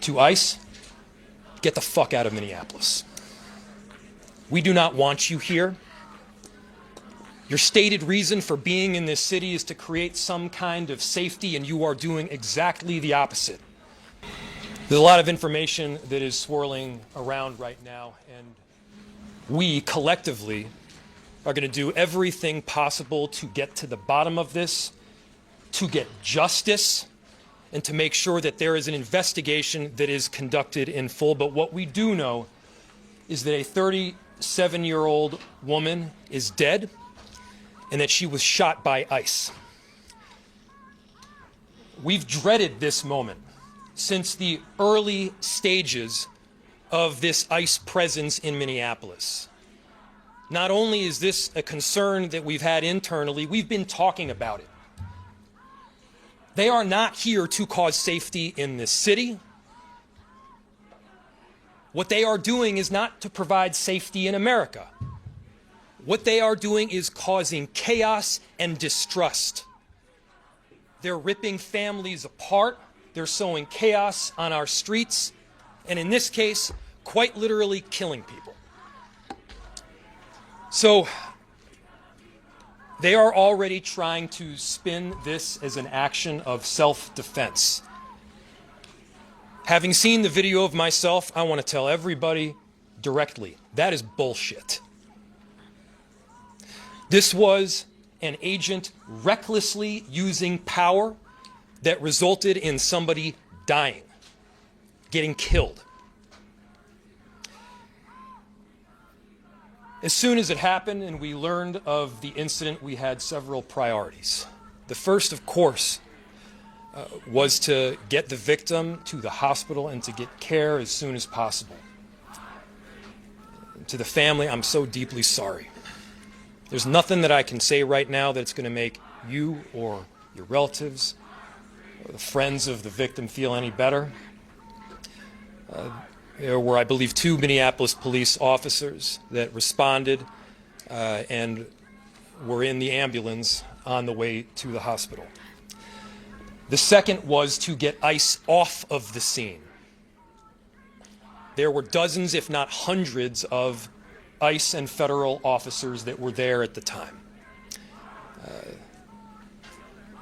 To ICE, get the fuck out of Minneapolis. We do not want you here. Your stated reason for being in this city is to create some kind of safety, and you are doing exactly the opposite. There's a lot of information that is swirling around right now, and we collectively are going to do everything possible to get to the bottom of this, to get justice, and to make sure that there is an investigation that is conducted in full. But what we do know is that a 37-year-old woman is dead and that she was shot by ICE. We've dreaded this moment since the early stages of this ICE presence in Minneapolis. Not only is this a concern that we've had internally, we've been talking about it. They are not here to cause safety in this city. What they are doing is not to provide safety in America. What they are doing is causing chaos and distrust. They're ripping families apart. They're sowing chaos on our streets. And in this case, quite literally killing people. So they are already trying to spin this as an action of self-defense. Having seen the video of myself, I want to tell everybody directly, that is bullshit. This was an agent recklessly using power that resulted in somebody dying, getting killed. As soon as it happened and we learned of the incident, we had several priorities. The first, of course, was to get the victim to the hospital and to get care as soon as possible. To the family, I'm so deeply sorry. There's nothing that I can say right now that's going to make you or your relatives or the friends of the victim feel any better. There were, I believe, 2 Minneapolis police officers that responded and were in the ambulance on the way to the hospital. The second was to get ICE off of the scene. There were dozens, if not hundreds, of ICE and federal officers that were there at the time.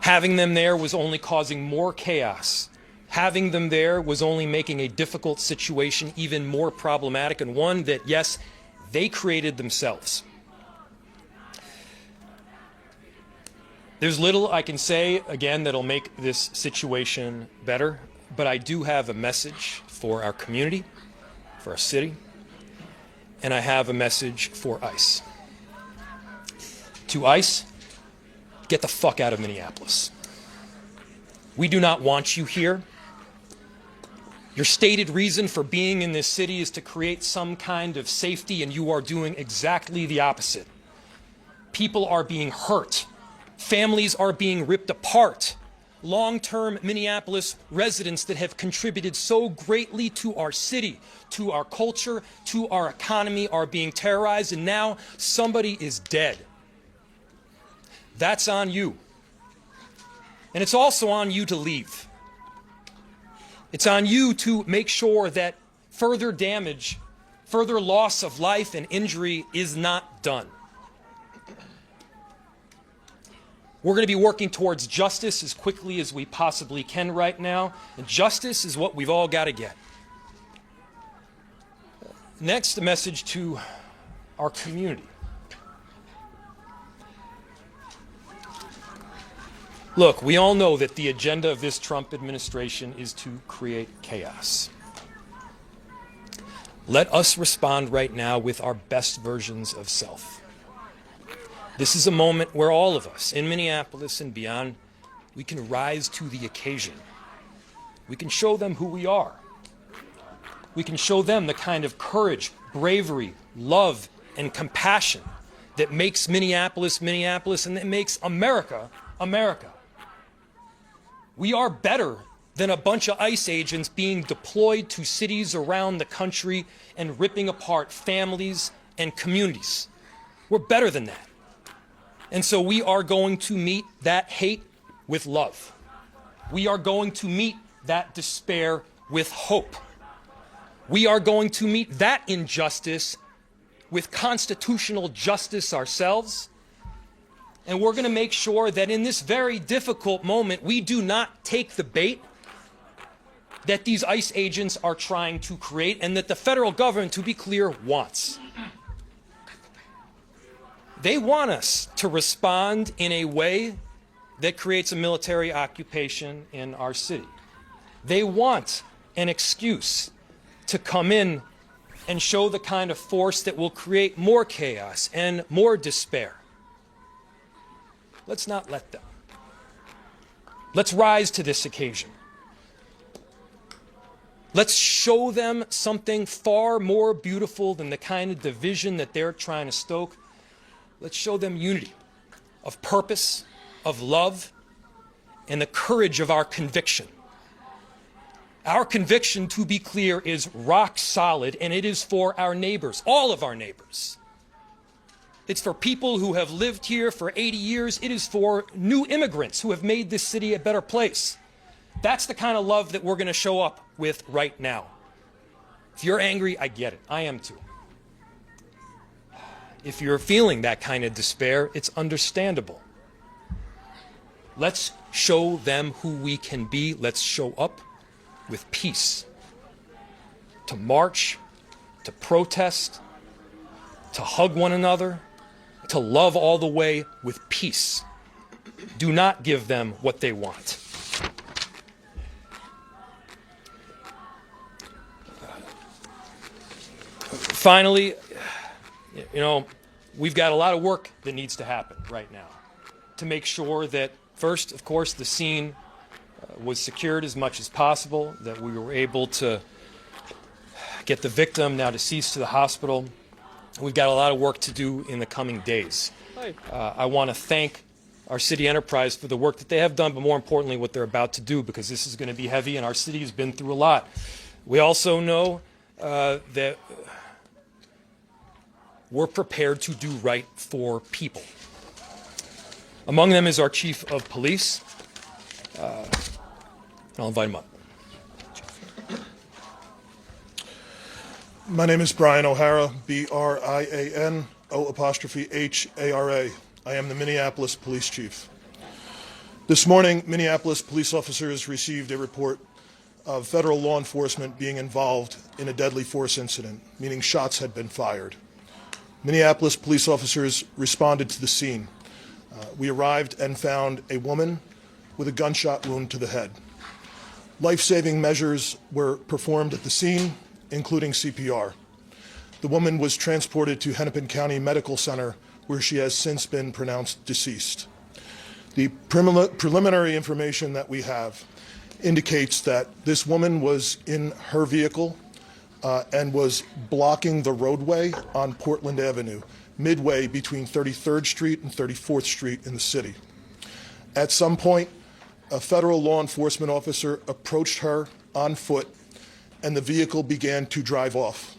Having them there was only causing more chaos. Having them there was only making a difficult situation even more problematic, and one that, yes, they created themselves. There's little I can say, again, that'll make this situation better, but I do have a message for our community, for our city, and I have a message for ICE. To ICE, get the fuck out of Minneapolis. We do not want you here. Your stated reason for being in this city is to create some kind of safety, and you are doing exactly the opposite. People are being hurt. Families are being ripped apart. Long-term Minneapolis residents that have contributed so greatly to our city, to our culture, to our economy are being terrorized, and now somebody is dead. That's on you. And it's also on you to leave. It's on you to make sure that further damage, further loss of life and injury is not done. We're going to be working towards justice as quickly as we possibly can right now, and justice is what we've all got to get. Next, a message to our community. Look, we all know that the agenda of this Trump administration is to create chaos. Let us respond right now with our best versions of self. This is a moment where all of us in Minneapolis and beyond, we can rise to the occasion. We can show them who we are. We can show them the kind of courage, bravery, love, and compassion that makes Minneapolis, Minneapolis, and that makes America, America. We are better than a bunch of ICE agents being deployed to cities around the country and ripping apart families and communities. We're better than that. And so we are going to meet that hate with love. We are going to meet that despair with hope. We are going to meet that injustice with constitutional justice ourselves. And we're going to make sure that in this very difficult moment, we do not take the bait that these ICE agents are trying to create and that the federal government, to be clear, wants. They want us to respond in a way that creates a military occupation in our city. They want an excuse to come in and show the kind of force that will create more chaos and more despair. Let's not let them. Let's rise to this occasion. Let's show them something far more beautiful than the kind of division that they're trying to stoke. Let's show them unity of purpose, of love, and the courage of our conviction. Our conviction, to be clear, is rock solid, and it is for our neighbors, all of our neighbors. It's for people who have lived here for 80 years. It is for new immigrants who have made this city a better place. That's the kind of love that we're going to show up with right now. If you're angry, I get it. I am too. If you're feeling that kind of despair, it's understandable. Let's show them who we can be. Let's show up with peace. To march, to protest, to hug one another, to love all the way with peace. Do not give them what they want. Finally, we've got a lot of work that needs to happen right now to make sure that, first, of course, the scene was secured as much as possible, that we were able to get the victim, now deceased, to the hospital. We've got a lot of work to do in the coming days. I want to thank our city enterprise for the work that they have done, but more importantly, what they're about to do, because this is going to be heavy and our city has been through a lot. We also know that we're prepared to do right for people. Among them is our chief of police. I'll invite him up. My name is Brian O'Hara, B-R-I-A-N-O''Hara. I am the Minneapolis Police Chief. This morning, Minneapolis police officers received a report of federal law enforcement being involved in a deadly force incident, meaning shots had been fired. Minneapolis police officers responded to the scene. We arrived and found a woman with a gunshot wound to the head. Life-saving measures were performed at the scene, including CPR. The woman was transported to Hennepin County Medical Center, where she has since been pronounced deceased. The preliminary information that we have indicates that this woman was in her vehicle and was blocking the roadway on Portland Avenue, midway between 33rd Street and 34th Street in the city. At some point, a federal law enforcement officer approached her on foot, and the vehicle began to drive off.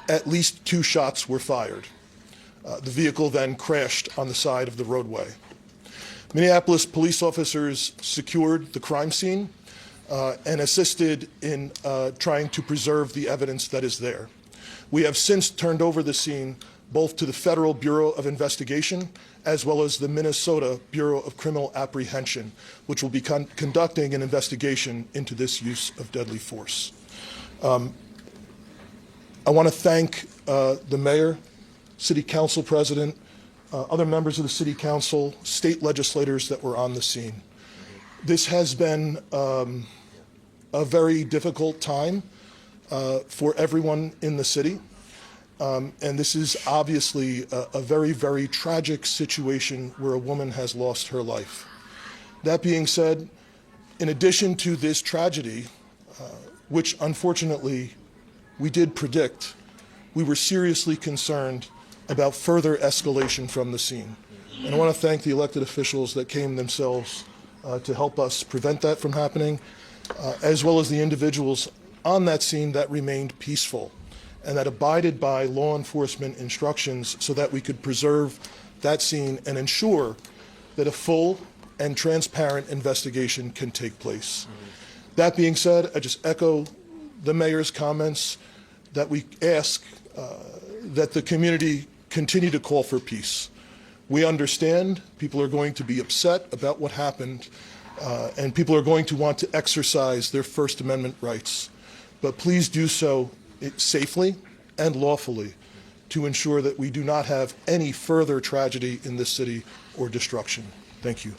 At least 2 shots were fired. The vehicle then crashed on the side of the roadway. Minneapolis police officers secured the crime scene and assisted in trying to preserve the evidence that is there. We have since turned over the scene both to the Federal Bureau of Investigation as well as the Minnesota Bureau of Criminal Apprehension, which will be conducting an investigation into this use of deadly force. I want to thank the mayor, city council president, other members of the city council, state legislators that were on the scene. This has been a very difficult time for everyone in the city. And this is obviously a very, very tragic situation where a woman has lost her life. That being said, in addition to this tragedy, which unfortunately we did predict, we were seriously concerned about further escalation from the scene. And I want to thank the elected officials that came themselves to help us prevent that from happening, as well as the individuals on that scene that remained peaceful and that abided by law enforcement instructions so that we could preserve that scene and ensure that a full and transparent investigation can take place. That being said, I just echo the mayor's comments that we ask that the community continue to call for peace. We understand people are going to be upset about what happened, and people are going to want to exercise their First Amendment rights. But please do so safely and lawfully to ensure that we do not have any further tragedy in this city or destruction. Thank you.